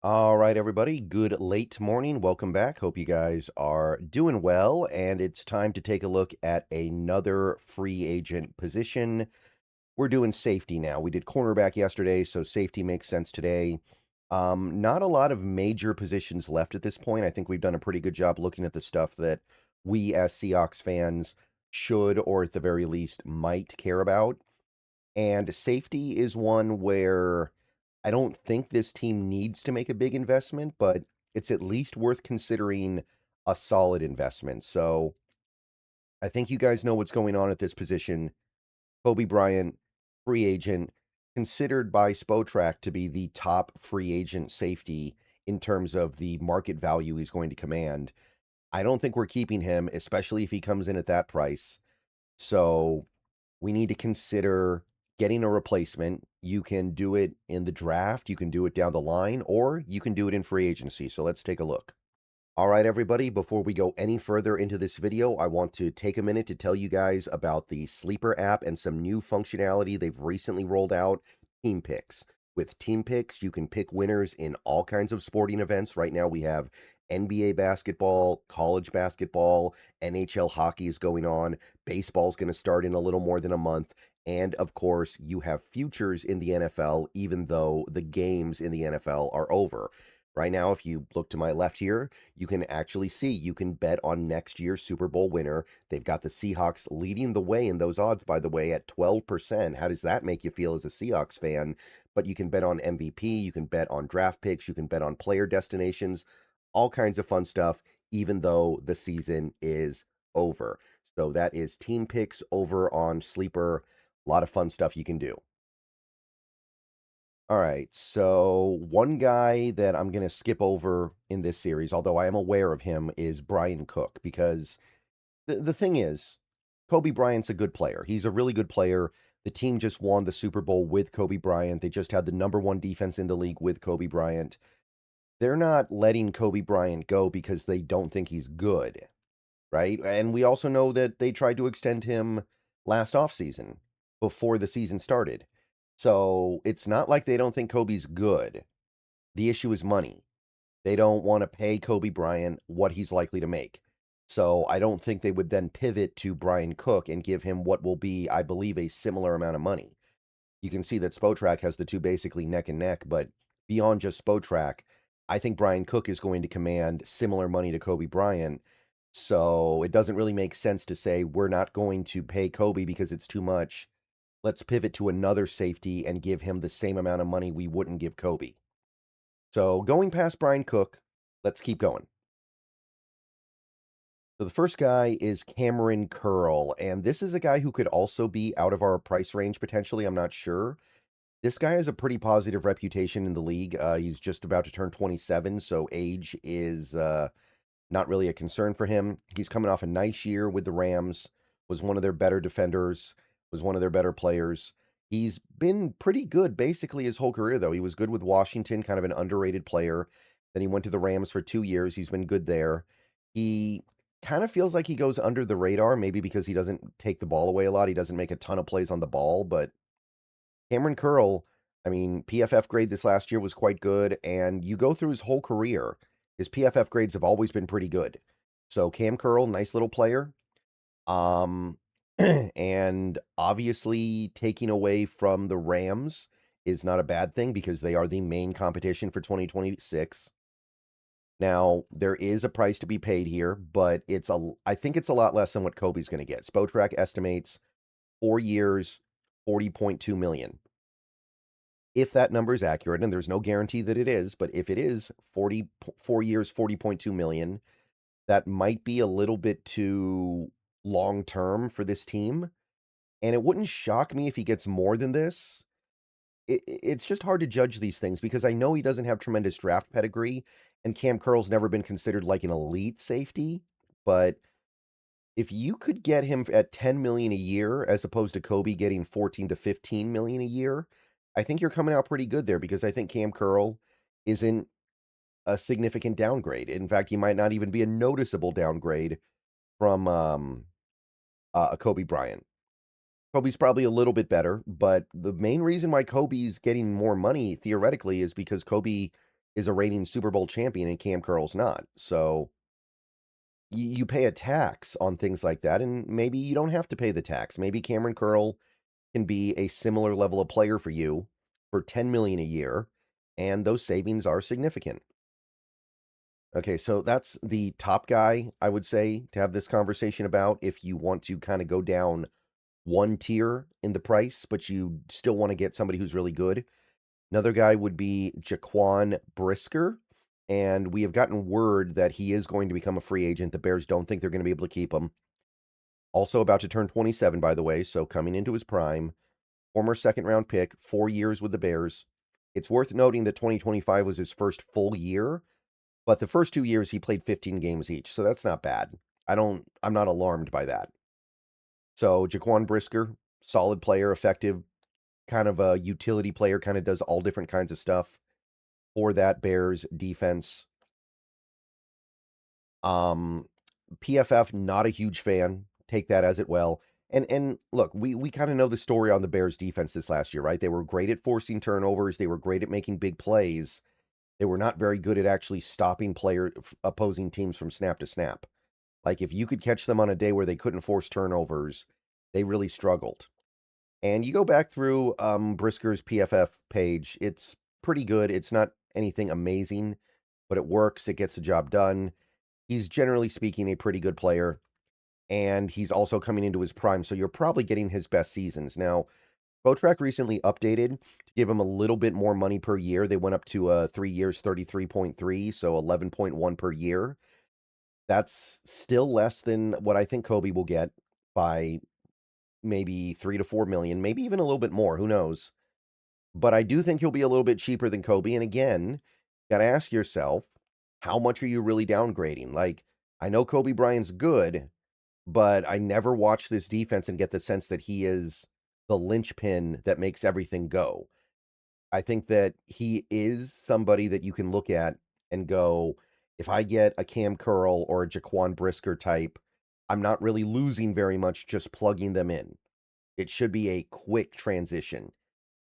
All right, everybody. Good late morning. Welcome back. Hope you guys are doing well. And it's time to take a look at another free agent position. We're doing safety now. We did cornerback yesterday, so safety makes sense today. Not a lot of major positions left at this point. I think we've done a pretty good job looking at the stuff that we as Seahawks fans should, or at the very least, might care about. And safety is one where I don't think this team needs to make a big investment, but it's at least worth considering a solid investment. So I think you guys know what's going on at this position. Kobe Bryant, free agent, considered by Spotrac to be the top free agent safety in terms of the market value he's going to command. I don't think we're keeping him, especially if he comes in at that price. So we need to consider getting a replacement. You can do it in the draft, you can do it down the line, or you can do it in free agency. So let's take a look. All right, everybody, before we go any further into this video, I want to take a minute to tell you guys about the Sleeper app and some new functionality they've recently rolled out, Team Picks. With Team Picks, you can pick winners in all kinds of sporting events. Right now, we have NBA basketball, college basketball, NHL hockey is going on, baseball's going to start in a little more than a month, and of course, you have futures in the NFL, even though the games in the NFL are over. Right now, if you look to my left here, you can actually see you can bet on next year's Super Bowl winner. They've got the Seahawks leading the way in those odds, by the way, at 12%. How does that make you feel as a Seahawks fan? But you can bet on MVP, you can bet on draft picks, you can bet on player destinations, all kinds of fun stuff, even though the season is over. So that is Team Picks over on Sleeper. A lot of fun stuff you can do. All right, so one guy that I'm going to skip over in this series, although I am aware of him, is Brian Cook, because the thing is, Kobe Bryant's a good player. He's a really good player. The team just won the Super Bowl with Kobe Bryant. They just had the number one defense in the league with Kobe Bryant. They're not letting Kobe Bryant go because they don't think he's good, right? And we also know that they tried to extend him last offseason before the season started. So it's not like they don't think Kobe's good. The issue is money. They don't want to pay Kobe Bryant what he's likely to make. So I don't think they would then pivot to Brian Cook and give him what will be, I believe, a similar amount of money. You can see that Spotrac has the two basically neck and neck, but beyond just Spotrac, I think Brian Cook is going to command similar money to Kobe Bryant. So it doesn't really make sense to say we're not going to pay Kobe because it's too much. Let's pivot to another safety and give him the same amount of money we wouldn't give Kobe. So going past Brian Cook, let's keep going. So the first guy is Kamren Curl, and this is a guy who could also be out of our price range potentially. I'm not sure. This guy has a pretty positive reputation in the league. He's just about to turn 27, so age is not really a concern for him. He's coming off a nice year with the Rams, was one of their better defenders, was one of their better players. He's been pretty good basically his whole career, though. He was good with Washington, kind of an underrated player. Then he went to the Rams for 2 years. He's been good there. He kind of feels like he goes under the radar, maybe because he doesn't take the ball away a lot. He doesn't make a ton of plays on the ball, but Kamren Curl, I mean, PFF grade this last year was quite good, and you go through his whole career, his PFF grades have always been pretty good. So Cam Curl, nice little player. Um, and obviously taking away from the Rams is not a bad thing because they are the main competition for 2026. Now, there is a price to be paid here, but I think it's a lot less than what Kobe's going to get. Spotrac estimates 4 years, 40.2 million. If that number is accurate, and there's no guarantee that it is, but if it is 4 years, 40.2 million, that might be a little bit too long term for this team. And it wouldn't shock me if he gets more than this. It's just hard to judge these things because I know he doesn't have tremendous draft pedigree, and Cam Curl's never been considered like an elite safety. But if you could get him at 10 million a year as opposed to Kobe getting 14 to 15 million a year, I think you're coming out pretty good there because I think Cam Curl isn't a significant downgrade. In fact, he might not even be a noticeable downgrade from a Kobe Bryant. Kobe's probably a little bit better, but the main reason why Kobe's getting more money theoretically is because Kobe is a reigning Super Bowl champion and Cam Curl's not. So you pay a tax on things like that, and maybe you don't have to pay the tax. Maybe Kamren Curl can be a similar level of player for you for $10 million a year, and those savings are significant. Okay, so that's the top guy, I would say, to have this conversation about if you want to kind of go down one tier in the price, but you still want to get somebody who's really good. Another guy would be Jaquan Brisker, and we have gotten word that he is going to become a free agent. The Bears don't think they're going to be able to keep him. Also about to turn 27, by the way, so coming into his prime. Former second-round pick, 4 years with the Bears. It's worth noting that 2025 was his first full year, but the first 2 years he played 15 games each, so that's not bad. I'm not alarmed by that. So Jaquan Brisker, solid player, effective, kind of a utility player, kind of does all different kinds of stuff for that Bears defense. PFF, not a huge fan. Take that as it will. And look, we kind of know the story on the Bears defense this last year, right? They were great at forcing turnovers. They were great at making big plays. They were not very good at actually stopping opposing teams from snap to snap. Like if you could catch them on a day where they couldn't force turnovers, they really struggled. And you go back through Brisker's PFF page, it's pretty good. It's not anything amazing, but it works. It gets the job done. He's generally speaking a pretty good player, and he's also coming into his prime, so you're probably getting his best seasons. Now, Botrack recently updated to give him a little bit more money per year. They went up to 3 years, 33.3, so 11.1 per year. That's still less than what I think Kobe will get by maybe 3 to 4 million, maybe even a little bit more, who knows. But I do think he'll be a little bit cheaper than Kobe. And again, got to ask yourself, how much are you really downgrading? Like, I know Kobe Bryant's good, but I never watch this defense and get the sense that he is the linchpin that makes everything go. I think that he is somebody that you can look at and go, if I get a Cam Curl or a Jaquan Brisker type, I'm not really losing very much just plugging them in. It should be a quick transition.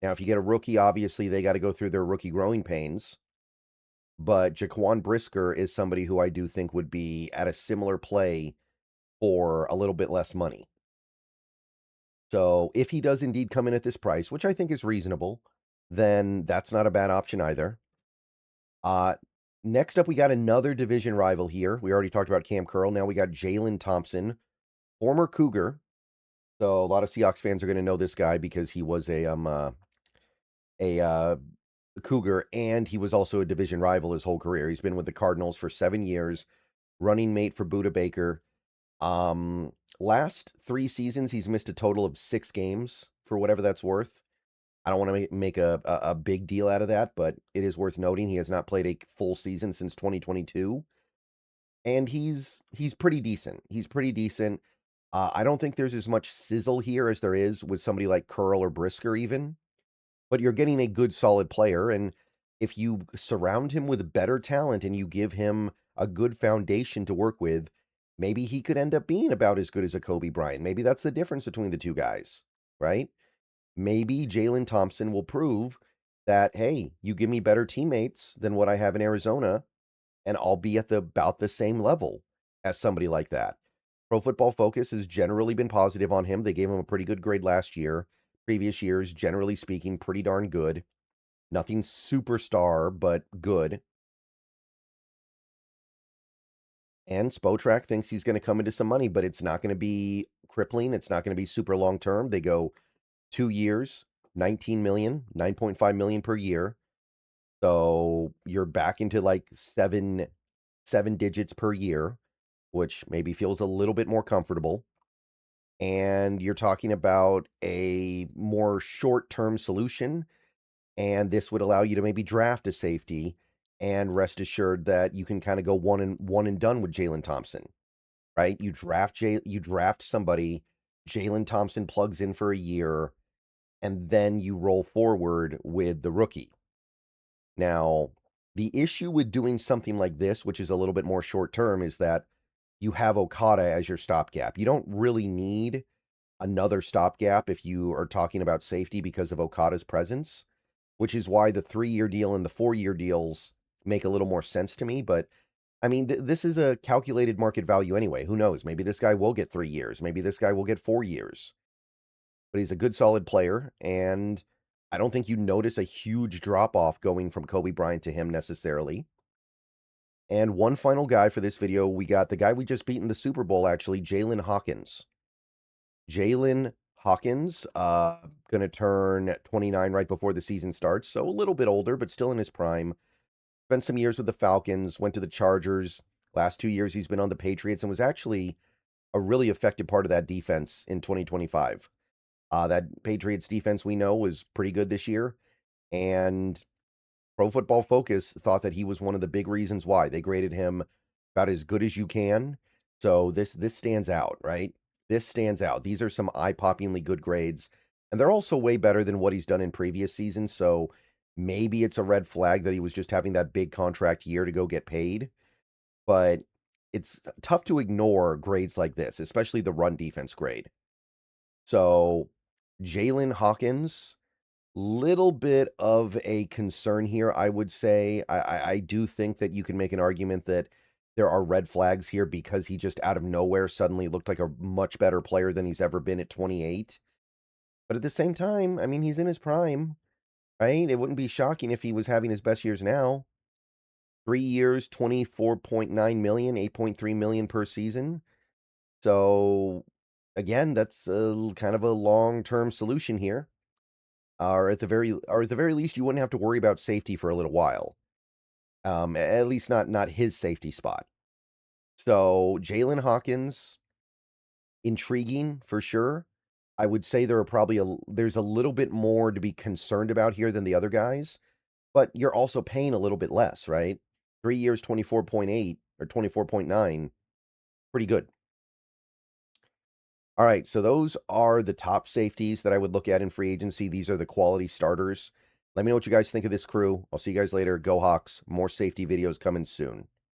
Now, if you get a rookie, obviously they got to go through their rookie growing pains. But Jaquan Brisker is somebody who I do think would be at a similar play for a little bit less money. So if he does indeed come in at this price, which I think is reasonable, then that's not a bad option either. Next up, we got another division rival here. We already talked about Cam Curl. Now we got Jaylen Thompson, former Cougar. So a lot of Seahawks fans are going to know this guy because he was a Cougar, and he was also a division rival his whole career. He's been with the Cardinals for 7 years, running mate for Budda Baker. Last 3 seasons, he's missed a total of 6 games, for whatever that's worth. I don't want to make a big deal out of that, but it is worth noting he has not played a full season since 2022, and he's pretty decent. He's pretty decent. I don't think there's as much sizzle here as there is with somebody like Curl or Brisker even, but you're getting a good, solid player, and if you surround him with better talent and you give him a good foundation to work with, maybe he could end up being about as good as a Kobe Bryant. Maybe that's the difference between the two guys, right? Maybe Jaylen Thompson will prove that, hey, you give me better teammates than what I have in Arizona, and I'll be at about the same level as somebody like that. Pro Football Focus has generally been positive on him. They gave him a pretty good grade last year. Previous years, generally speaking, pretty darn good. Nothing superstar, but good. And Spotrac thinks he's going to come into some money, but it's not going to be crippling. It's not going to be super long term. They go 2 years, 19 million, 9.5 million per year. So you're back into like seven digits per year, which maybe feels a little bit more comfortable. And you're talking about a more short-term solution, and this would allow you to maybe draft a safety and rest assured that you can kind of go one and done with Jaylen Thompson, right? You draft somebody, Jaylen Thompson plugs in for a year, and then you roll forward with the rookie. Now, the issue with doing something like this, which is a little bit more short term, is that you have Okada as your stopgap. You don't really need another stopgap if you are talking about safety because of Okada's presence, which is why the 3-year deal and the 4-year deals make a little more sense to me, but I mean, this is a calculated market value anyway. Who knows? Maybe this guy will get 3 years. Maybe this guy will get 4 years. But he's a good solid player, and I don't think you notice a huge drop off going from Kobe Bryant to him necessarily. And one final guy for this video, we got the guy we just beat in the Super Bowl, actually, Jaylinn Hawkins. Jaylinn Hawkins, going to turn 29 right before the season starts, so a little bit older, but still in his prime. Spent some years with the Falcons, went to the Chargers. Last 2 years, he's been on the Patriots and was actually a really effective part of that defense in 2025. That Patriots defense we know was pretty good this year, and Pro Football Focus thought that he was one of the big reasons why. They graded him about as good as you can. So this stands out, right? This stands out. These are some eye-poppingly good grades, and they're also way better than what he's done in previous seasons, so maybe it's a red flag that he was just having that big contract year to go get paid, but it's tough to ignore grades like this, especially the run defense grade. So, Jaylinn Hawkins, little bit of a concern here, I would say. I do think that you can make an argument that there are red flags here because he just out of nowhere suddenly looked like a much better player than he's ever been at 28. But at the same time, I mean, he's in his prime, right? It wouldn't be shocking if he was having his best years now. 3 years, 24.9 million, 8.3 million per season. So again, that's kind of a long-term solution here. Or at the very least, you wouldn't have to worry about safety for a little while. At least not his safety spot. So Jaylinn Hawkins, intriguing for sure. I would say there's a little bit more to be concerned about here than the other guys, but you're also paying a little bit less, right? 3 years, 24.8 or 24.9, pretty good. All right, so those are the top safeties that I would look at in free agency. These are the quality starters. Let me know what you guys think of this crew. I'll see you guys later. Go Hawks. More safety videos coming soon.